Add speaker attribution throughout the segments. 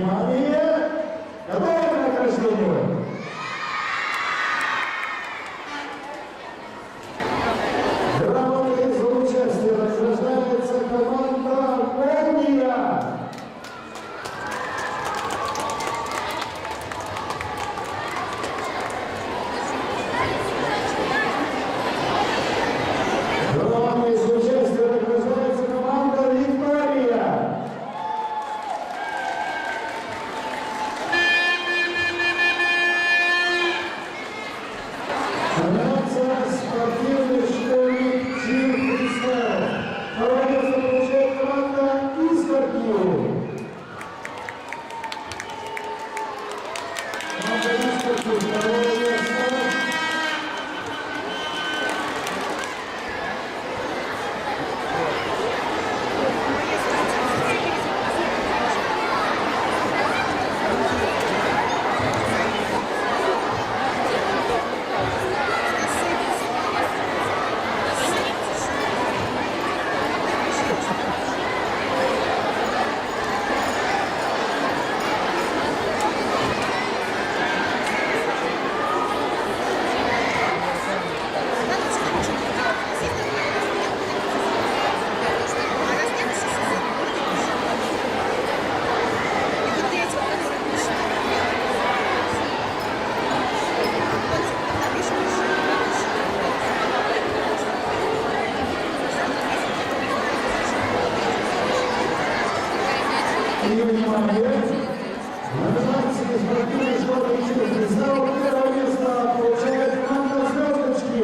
Speaker 1: Внимание! Готовы к награждению? Грамотой за участие награждается команда «Молния». Грамотой за участие награждается команда «Виктория». Спортивной школы Тим Христов. Второе место получает команда «Искорки». Команда «Искорки» второе место. И внимание! Номинации спортивной школы Тим Христов. Первое место получает команда «Звездочки».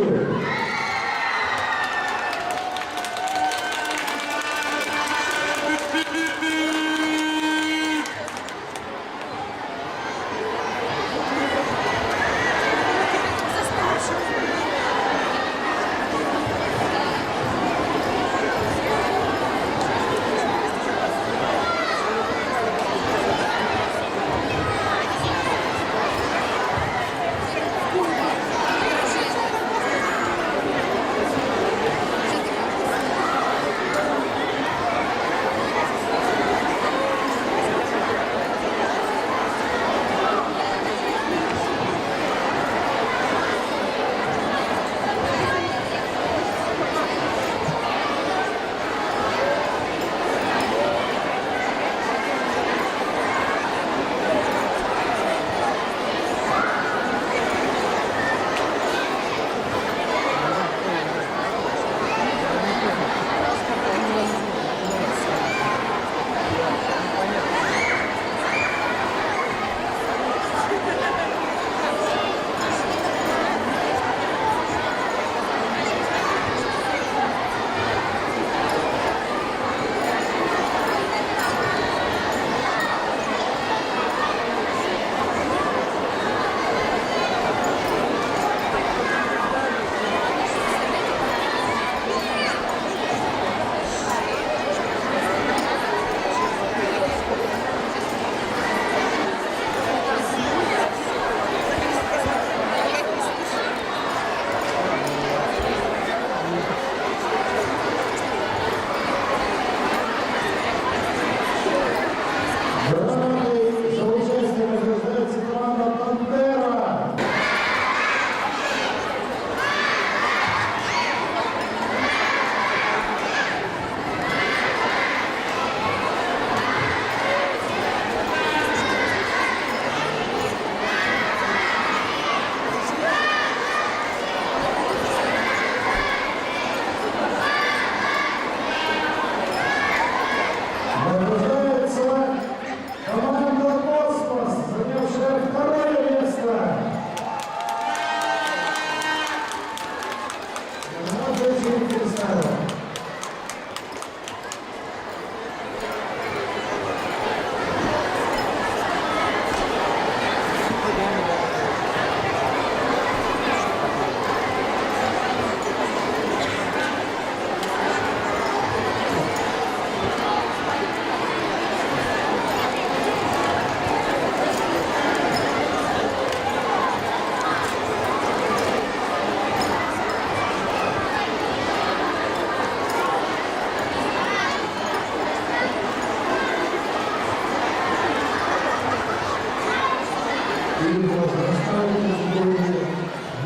Speaker 1: И возрастает футбольный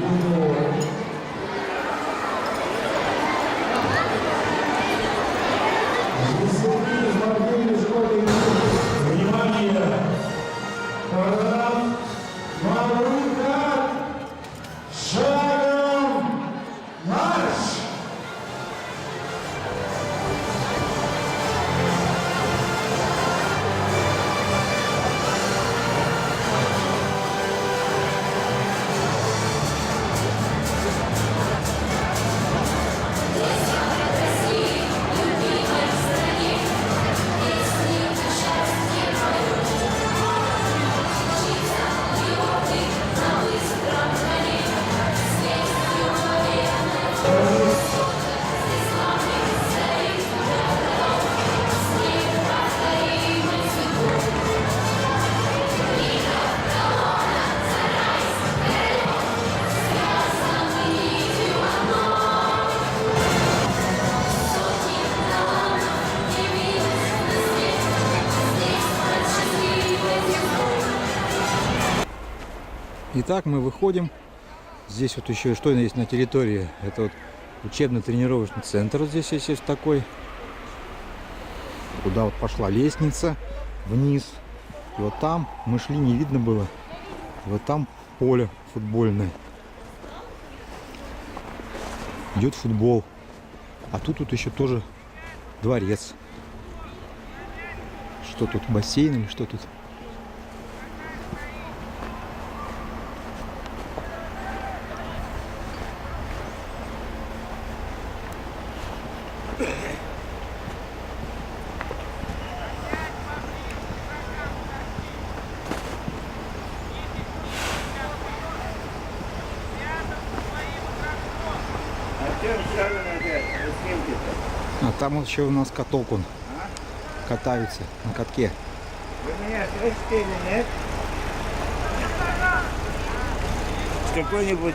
Speaker 1: юниор. Внимание! Парад Марука! Шагом марш!
Speaker 2: Итак, мы выходим. Здесь вот еще что есть на территории. Это вот учебно-тренировочный центр. Вот здесь есть такой. Куда вот пошла лестница вниз. И вот там мы шли, не видно было. И вот там поле футбольное. Идет футбол. А тут еще тоже дворец. Что тут, бассейн или что тут? А там вот еще у нас каток, он катается на катке.
Speaker 3: Вы меня слышите или нет? Какой-нибудь